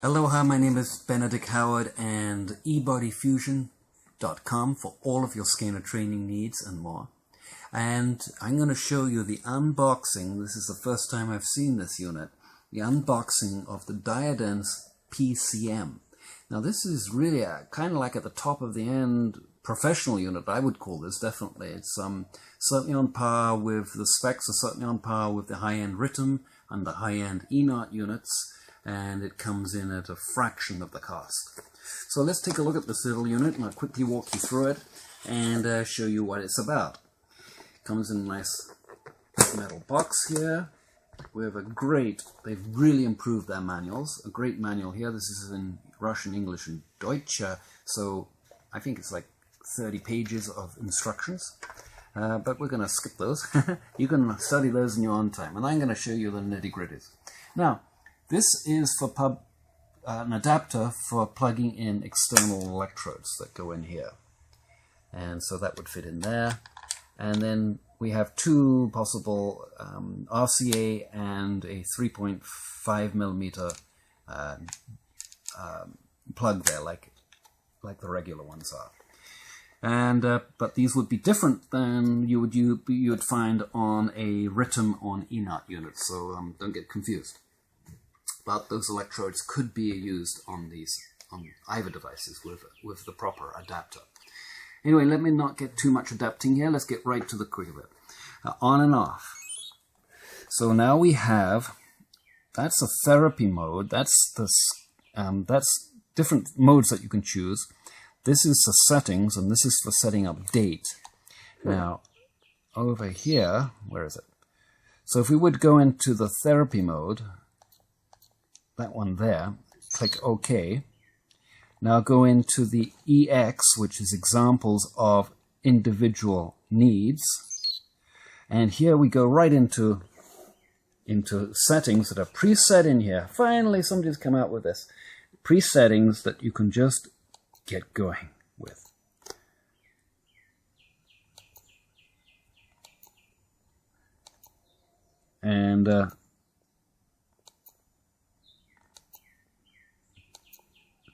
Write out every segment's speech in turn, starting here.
Aloha, my name is Benedick Howard and ebodyfusion.com for all of your SCENAR training needs and more. And I'm going to show you the unboxing. This is the first time I've seen this unit. The unboxing of the DiaDENS PCM. Now this is really kind of like at the top of the end professional unit, I would call this, definitely. It's certainly on par with the specs, are certainly on par with the high-end Rhythm and the high-end ENOT units. And it comes in at a fraction of the cost. So let's take a look at this little unit, and I'll quickly walk you through it and show you what it's about. It comes in a nice metal box here. We have they've really improved their manuals. A great manual here. This is in Russian, English, and Deutsch. So I think it's like 30 pages of instructions. But we're going to skip those. You can study those in your own time. And I'm going to show you the nitty-gritties. Now, this is for an adapter for plugging in external electrodes that go in here. And so that would fit in there. And then we have two possible RCA and a 3.5 millimeter plug there, like the regular ones are. And but these would be different than you would find on a Rhythm or an ENOT unit. So don't get confused. But those electrodes could be used on either devices with the proper adapter. Anyway, let me not get too much adapting here. Let's get right to the quick of it. On and off. So now we have, that's a therapy mode. That's different modes that you can choose. This is the settings, and this is for setting up date. Now, over here, where is it? So if we would go into the therapy mode, that one there, click OK. Now go into the EX, which is examples of individual needs. And here we go right into settings that are preset in here. Finally, somebody's come out with this. Presettings that you can just get going with. And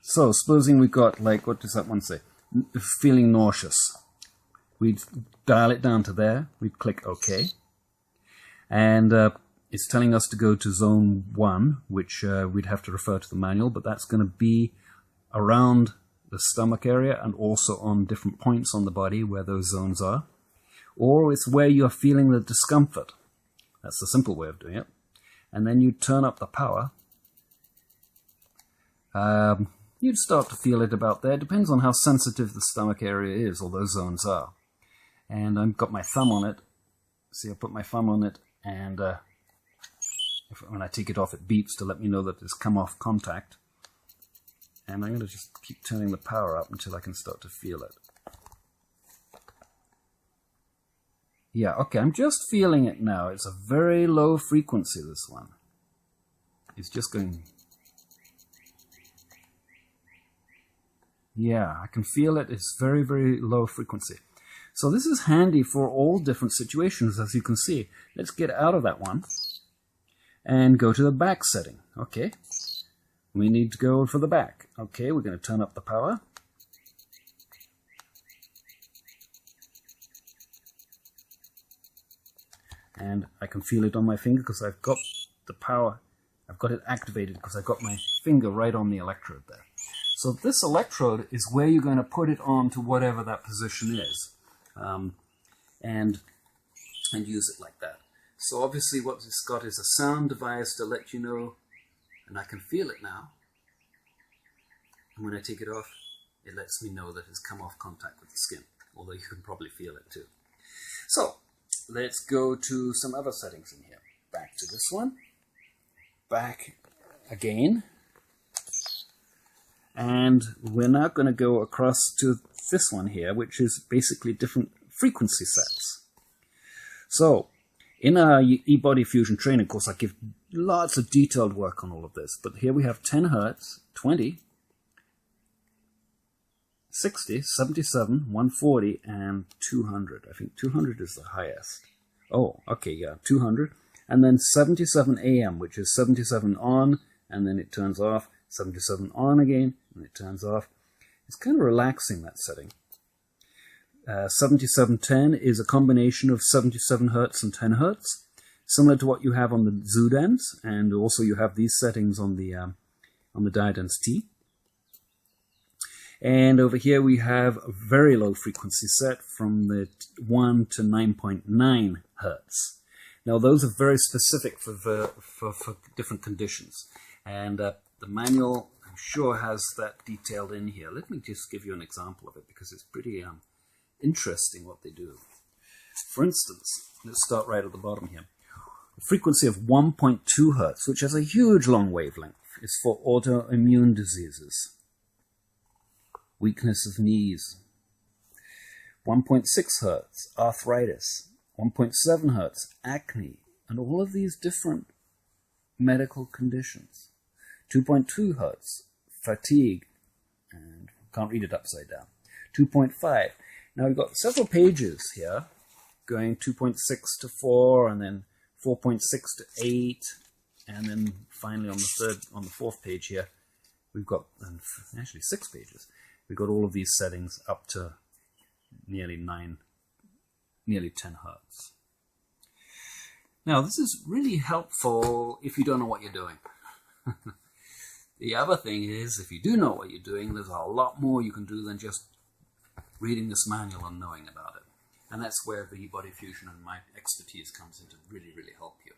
so, supposing we've got, like, what does that one say? Feeling nauseous. We'd dial it down to there. We'd click OK. And it's telling us to go to zone 1, which we'd have to refer to the manual, but that's going to be around the stomach area and also on different points on the body where those zones are. Or it's where you're feeling the discomfort. That's the simple way of doing it. And then you turn up the power. You'd start to feel it about there. Depends on how sensitive the stomach area is, or those zones are. And I've got my thumb on it. See, I put my thumb on it, and when I take it off, it beeps to let me know that it's come off contact. And I'm going to just keep turning the power up until I can start to feel it. Yeah, okay, I'm just feeling it now. It's a very low frequency, this one. It's just going... Yeah, I can feel it. It's very, very low frequency. So this is handy for all different situations, as you can see. Let's get out of that one and go to the back setting. Okay, we need to go for the back. Okay, we're going to turn up the power. And I can feel it on my finger because I've got the power. I've got it activated because I've got my finger right on the electrode there. So this electrode is where you're going to put it on to whatever that position is, and use it like that. So obviously what it's got is a sound device to let you know, and I can feel it now. And when I take it off, it lets me know that it's come off contact with the skin, although you can probably feel it too. So let's go to some other settings in here. Back to this one. Back again. And we're now going to go across to this one here, which is basically different frequency sets. So, in our eBody Fusion training course, I give lots of detailed work on all of this. But here we have 10 Hertz, 20, 60, 77, 140, and 200. I think 200 is the highest. Oh, okay, yeah, 200. And then 77 AM, which is 77 on, and then it turns off, 77 on again, and it turns off. It's kind of relaxing, that setting. 7710 is a combination of 77 Hertz and 10 Hertz, similar to what you have on the DENS, and also you have these settings on the DiaDENS T. And over here we have a very low frequency set from the 1 to 9.9 Hertz. Now those are very specific for different conditions, and the manual I'm sure has that detailed in here. Let me just give you an example of it because it's pretty interesting what they do. For instance, let's start right at the bottom here. A frequency of 1.2 Hertz, which has a huge long wavelength, is for autoimmune diseases, weakness of knees. 1.6 Hertz, arthritis. 1.7 Hertz, acne, and all of these different medical conditions. 2.2 Hertz, fatigue, and can't read it upside down. 2.5. Now we've got several pages here, going 2.6 to 4, and then 4.6 to 8, and then finally on the fourth page here, we've got, actually 6 pages, we've got all of these settings up to nearly 10 Hertz. Now this is really helpful if you don't know what you're doing. The other thing is, if you do know what you're doing, there's a lot more you can do than just reading this manual and knowing about it. And that's where the body fusion and my expertise comes in to really, really help you.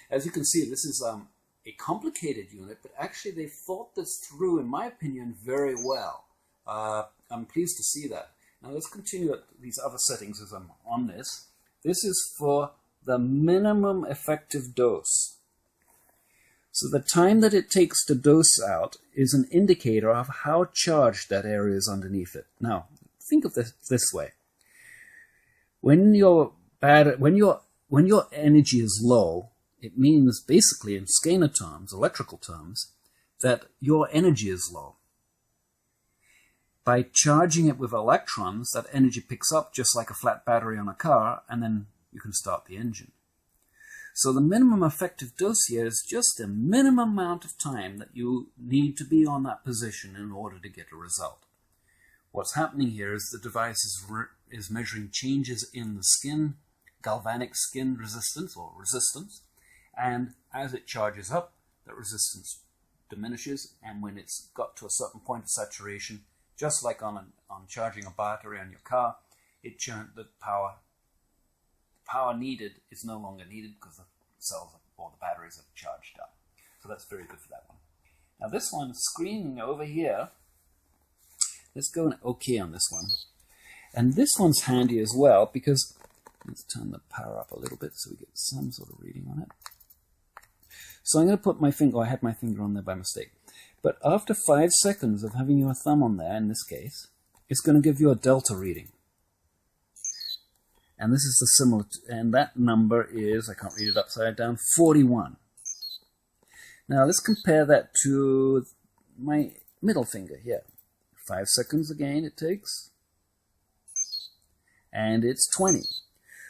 As you can see, this is a complicated unit, but actually they thought this through, in my opinion, very well. I'm pleased to see that. Now let's continue at these other settings as I'm on this. This is for the minimum effective dose. So the time that it takes to dose out is an indicator of how charged that area is underneath it. Now, think of this way. When your energy is low, it means basically in SCENAR terms, electrical terms, that your energy is low. By charging it with electrons, that energy picks up just like a flat battery on a car, and then you can start the engine. So the minimum effective dose here is just a minimum amount of time that you need to be on that position in order to get a result. What's happening here is the device is measuring changes in the skin, galvanic skin resistance, and as it charges up, that resistance diminishes, and when it's got to a certain point of saturation, just like on charging a battery on your car, the power needed is no longer needed because the cells or the batteries are charged up. So that's very good for that one. Now this one, screening over here, let's go in OK on this one. And this one's handy as well because, let's turn the power up a little bit so we get some sort of reading on it. So I'm going to put my finger, I had my finger on there by mistake. But after 5 seconds of having your thumb on there, in this case, it's going to give you a delta reading. And this is the similar, and that number is, I can't read it upside down, 41. Now let's compare that to my middle finger here. 5 seconds again it takes, and it's 20.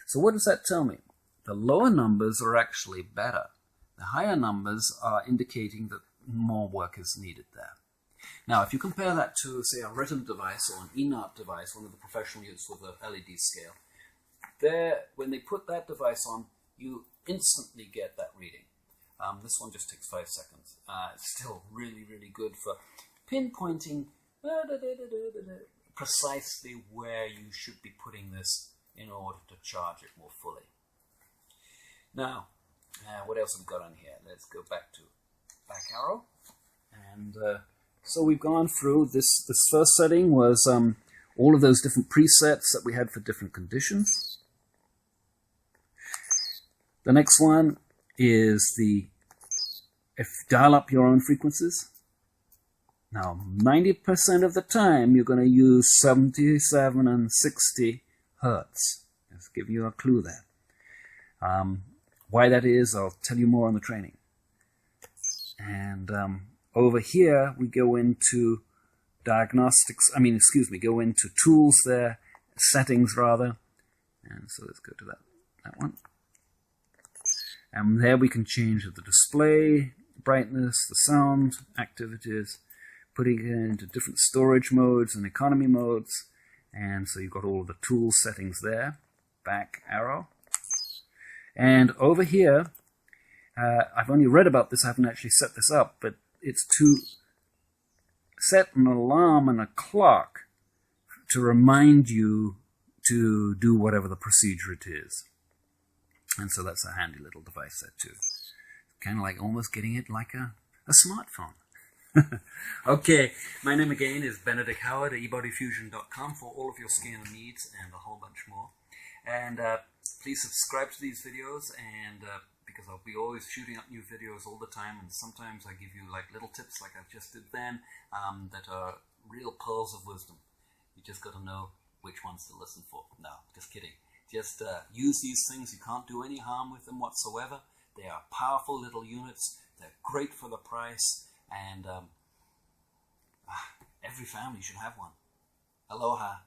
So what does that tell me? The lower numbers are actually better. The higher numbers are indicating that more work is needed there. Now, if you compare that to, say, a retina device or an ENART device, one of the professional units with a LED scale, when they put that device on, you instantly get that reading. This one just takes 5 seconds. It's still really, really good for pinpointing precisely where you should be putting this in order to charge it more fully. Now, what else have we got on here? Let's go back to back arrow. And so we've gone through this first setting was all of those different presets that we had for different conditions. The next one is dial up your own frequencies. Now, 90% of the time, you're going to use 77 and 60 Hertz. Let's give you a clue there. Why that is, I'll tell you more on the training. And over here, we go into diagnostics, go into tools there, settings rather. And so let's go to that one. And there we can change the display, brightness, the sound activities, putting it into different storage modes and economy modes. And so you've got all of the tool settings there. Back arrow. And over here, I've only read about this, I haven't actually set this up, but it's to set an alarm and a clock to remind you to do whatever the procedure it is. And so that's a handy little device there too. Kind of like almost getting it like a smartphone. Okay, my name again is Benedick Howard at ebodyfusion.com for all of your scanner needs and a whole bunch more. And please subscribe to these videos, and because I'll be always shooting up new videos all the time, and sometimes I give you like little tips like I just did then that are real pearls of wisdom. You just got to know which ones to listen for. No, just kidding. Just use these things. You can't do any harm with them whatsoever. They are powerful little units. They're great for the price. And every family should have one. Aloha.